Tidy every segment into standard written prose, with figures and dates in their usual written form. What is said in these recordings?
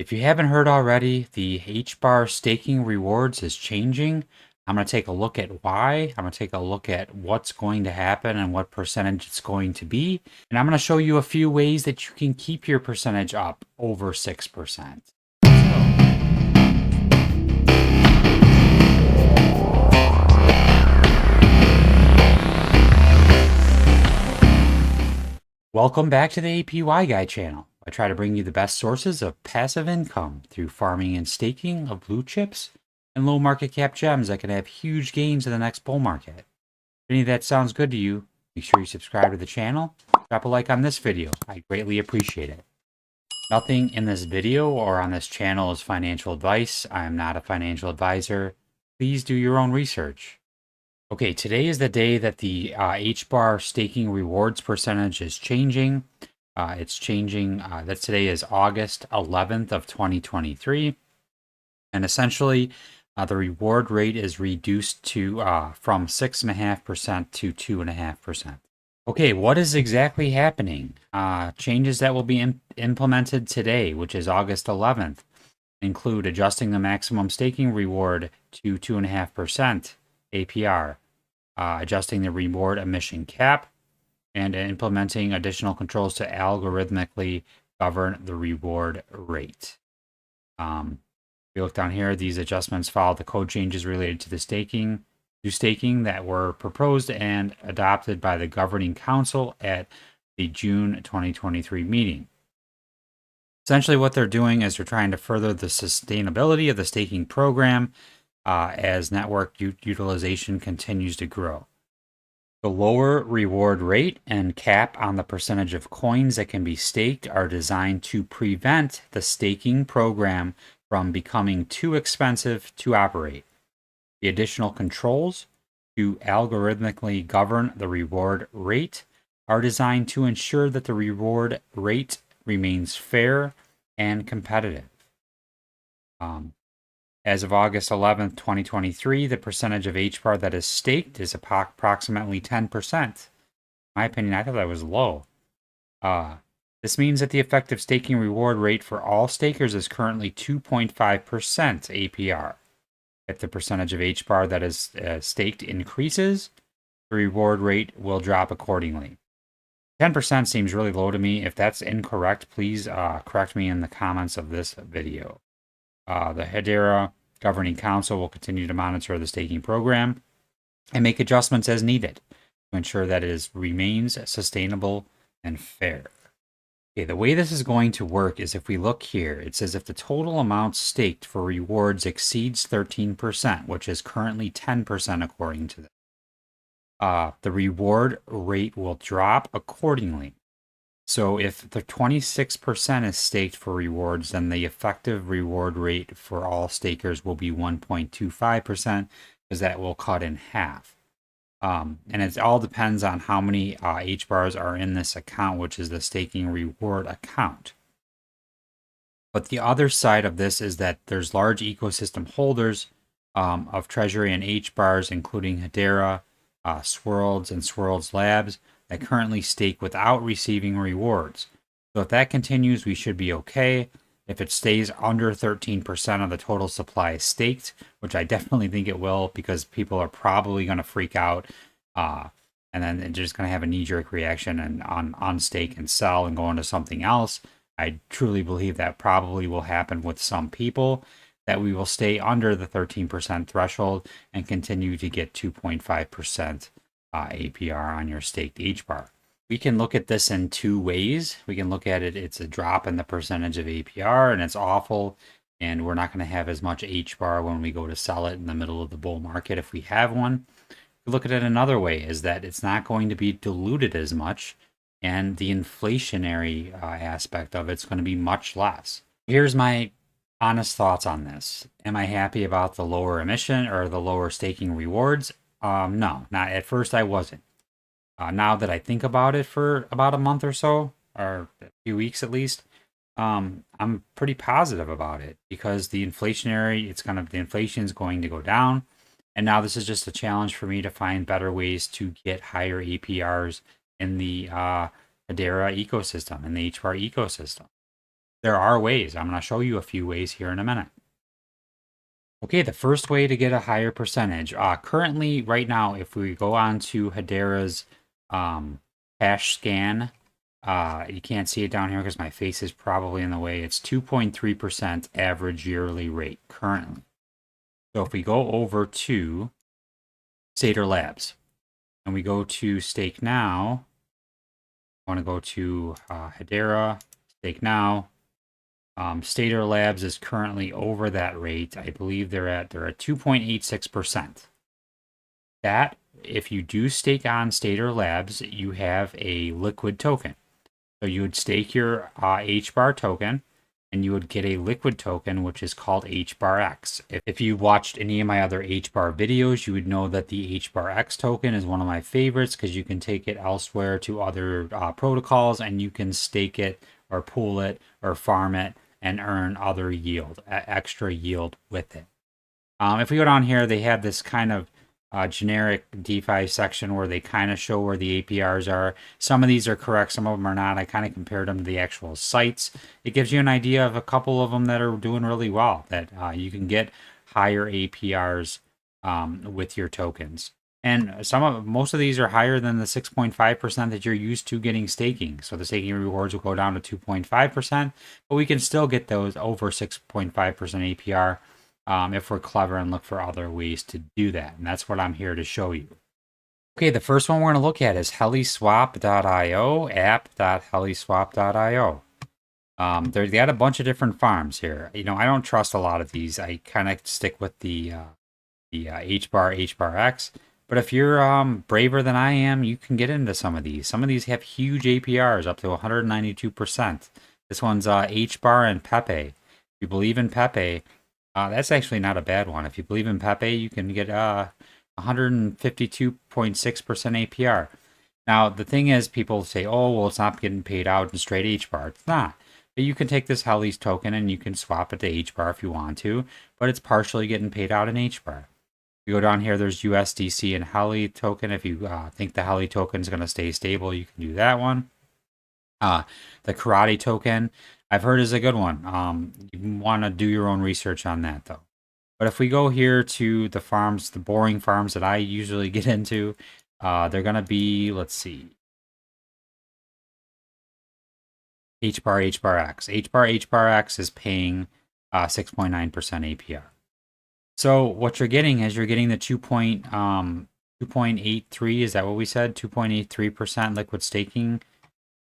If you haven't heard already, the HBAR staking rewards is changing. I'm going to take a look at why. I'm going to take a look at what's going to happen and what percentage it's going to be. And I'm going to show you a few ways that you can keep your percentage up over 6%. Welcome back to the APY Guy channel. I try to bring you the best sources of passive income through farming and staking of blue chips and low market cap gems that can have huge gains in the next bull market. If any of that sounds good to you, make sure you subscribe to the channel. Drop a like on this video. I greatly appreciate it. Nothing in this video or on this channel is financial advice. I am not a financial advisor. Please do your own research. Okay, today is the day that the HBAR staking rewards percentage is changing. It's changing. That today is August 11th of 2023. And essentially, the reward rate is reduced to from 6.5% to 2.5%. Okay, what is exactly happening? Changes that will be implemented today, which is August 11th, include adjusting the maximum staking reward to 2.5% APR, adjusting the reward emission cap, and implementing additional controls to algorithmically govern the reward rate. If you look down here, these adjustments follow the code changes related to the staking that were proposed and adopted by the governing council at the June 2023 meeting. Essentially, what they're doing is they're trying to further the sustainability of the staking program as network utilization continues to grow. The lower reward rate and cap on the percentage of coins that can be staked are designed to prevent the staking program from becoming too expensive to operate. The additional controls to algorithmically govern the reward rate are designed to ensure that the reward rate remains fair and competitive. As of August 11th, 2023, the percentage of HBAR that is staked is approximately 10%. In my opinion, I thought that was low. This means that the effective staking reward rate for all stakers is currently 2.5% APR. If the percentage of HBAR that is staked increases, the reward rate will drop accordingly. 10% seems really low to me. If that's incorrect, please correct me in the comments of this video. The Hedera Governing Council will continue to monitor the staking program and make adjustments as needed to ensure that it remains sustainable and fair. Okay, the way this is going to work is if we look here, it says if the total amount staked for rewards exceeds 13%, which is currently 10% according to this, the reward rate will drop accordingly. So if the 26% is staked for rewards, then the effective reward rate for all stakers will be 1.25%, because that will cut in half. And it all depends on how many HBARs are in this account, which is the staking reward account. But the other side of this is that there's large ecosystem holders of Treasury and HBARs, including Hedera, Swirlds, and Swirlds Labs, that currently stake without receiving rewards. So if that continues, we should be okay. If it stays under 13% of the total supply is staked, which I definitely think it will, because people are probably going to freak out, and then they're just going to have a knee-jerk reaction and unstake and sell and go into something else. I truly believe that probably will happen with some people, that we will stay under the 13% threshold and continue to get 2.5% APR on your staked HBAR. We can look at this in two ways. We can look at it, it's a drop in the percentage of APR and it's awful, and we're not going to have as much HBAR when we go to sell it in the middle of the bull market if we have one. Look at it another way, is that it's not going to be diluted as much, and the inflationary aspect of it's going to be much less. Here's my honest thoughts on this. Am I happy about the lower emission or the lower staking rewards? No, not at first I wasn't. Now that I think about it for about a month or so, or a few weeks at least, I'm pretty positive about it, because the inflation is going to go down. And now this is just a challenge for me to find better ways to get higher APRs in the Hedera ecosystem, in the HBAR ecosystem. There are ways. I'm going to show you a few ways here in a minute. Okay, the first way to get a higher percentage. Currently, right now, if we go on to Hedera's hash scan, you can't see it down here because my face is probably in the way. It's 2.3% average yearly rate currently. So if we go over to Stater Labs and we go to Stake Now, I want to go to Hedera, Stake Now. Stater Labs is currently over that rate. I believe they're at 2.86%. That, if you do stake on Stater Labs, you have a liquid token. So you would stake your HBAR token, and you would get a liquid token, which is called HBARX. If you watched any of my other HBAR videos, you would know that the HBARX token is one of my favorites because you can take it elsewhere to other protocols, and you can stake it or pool it or farm it and earn other yield, extra yield with it. If we go down here, they have this kind of generic DeFi section where they kind of show where the APRs are. Some of these are correct, some of them are not. I kind of compared them to the actual sites. It gives you an idea of a couple of them that are doing really well, that you can get higher APRs with your tokens. And most of these are higher than the 6.5% that you're used to getting staking. So the staking rewards will go down to 2.5%, but we can still get those over 6.5% APR if we're clever and look for other ways to do that. And that's what I'm here to show you. Okay, the first one we're going to look at is heliswap.io, app.heliswap.io. They got a bunch of different farms here. I don't trust a lot of these. I kind of stick with the HBAR, HBARX. But if you're braver than I am, you can get into some of these. Some of these have huge APRs, up to 192%. This one's HBAR and Pepe. If you believe in Pepe, that's actually not a bad one. If you believe in Pepe, you can get 152.6% APR. Now, the thing is, people say, oh, well, it's not getting paid out in straight HBAR. It's not. But you can take this Helis token and you can swap it to HBAR if you want to, but it's partially getting paid out in HBAR. You go down here, there's USDC and Heli token. If you think the Heli token is going to stay stable, you can do that one. The Karate token, I've heard is a good one. You want to do your own research on that, though. But if we go here to the farms, the boring farms that I usually get into, they're going to be, let's see, HBAR, HBARX. HBAR, HBARX is paying 6.9% APR. So what you're getting is you're getting the 2.83, is that what we said? 2.83% liquid staking.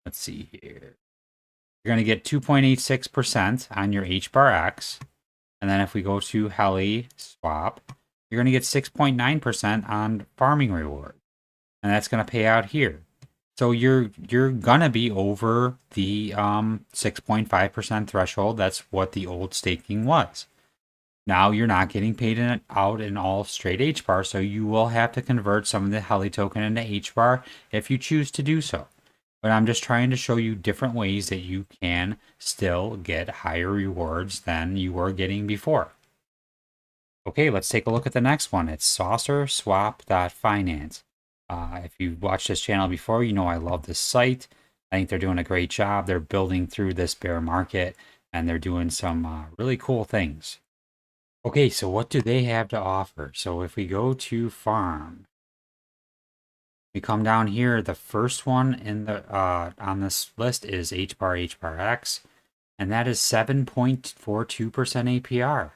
Let's see here. You're going to get 2.86% on your HBARX. And then if we go to Heli swap, you're going to get 6.9% on farming reward. And that's going to pay out here. So you're going to be over the 6.5% threshold. That's what the old staking was. Now you're not getting paid out in all straight HBAR, so you will have to convert some of the Heli token into HBAR if you choose to do so. But I'm just trying to show you different ways that you can still get higher rewards than you were getting before. Okay, let's take a look at the next one. It's saucerswap.finance. If you've watched this channel before, you know I love this site. I think they're doing a great job. They're building through this bear market, and they're doing some really cool things. Okay, so what do they have to offer? So if we go to farm, we come down here, the first one in the on this list is HBAR, HBARX, and that is 7.42% APR.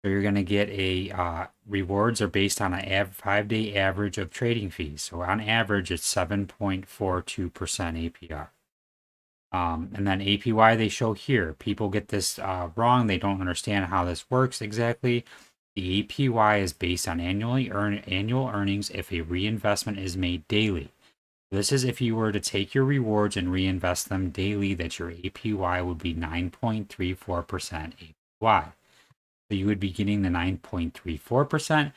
So you're going to get a rewards are based on a 5-day average of trading fees. So on average, it's 7.42% APR. And then APY they show here. People get this wrong. They don't understand how this works exactly. The APY is based on annual earnings if a reinvestment is made daily. This is if you were to take your rewards and reinvest them daily, that your APY would be 9.34% APY. So you would be getting the 9.34%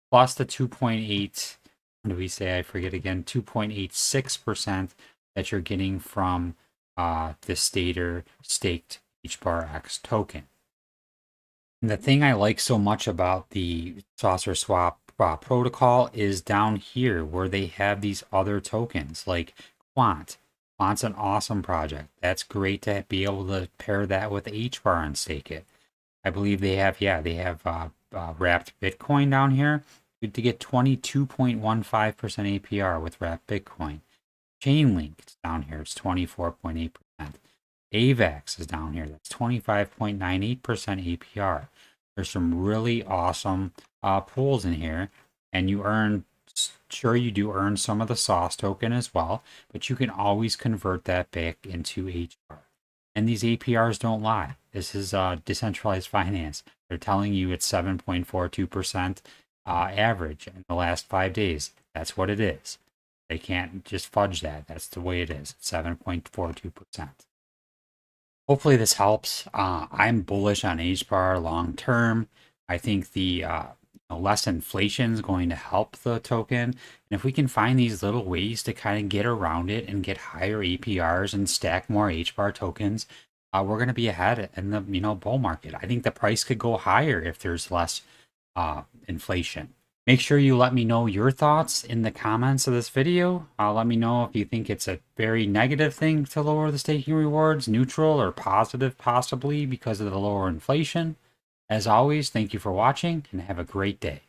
plus the 2.8, what do we say? I forget again, 2.86% that you're getting from the Stater staked HBARX token. And the thing I like so much about the Saucer Swap protocol is down here where they have these other tokens like Quant. Well, it's an awesome project. That's great to be able to pair that with HBAR and stake it. I believe they have, yeah, they have wrapped Bitcoin down here to get 22.15% APR with wrapped Bitcoin. Chainlink is down here, it's 24.8%. AVAX is down here, that's 25.98% APR. There's some really awesome pools in here, and you earn, sure, you do earn some of the sauce token as well, but you can always convert that back into HBAR. And these APRs don't lie. This is decentralized finance. They're telling you it's 7.42% average in the last 5 days. That's what it is. They can't just fudge that. That's the way it is. 7.42%. Hopefully this helps. I'm bullish on HBAR long term. I think the less inflation is going to help the token. And if we can find these little ways to kind of get around it and get higher APRs and stack more HBAR tokens, we're going to be ahead in the bull market. I think the price could go higher if there's less inflation. Make sure you let me know your thoughts in the comments of this video. Let me know if you think it's a very negative thing to lower the staking rewards, neutral or positive possibly because of the lower inflation. As always, thank you for watching and have a great day.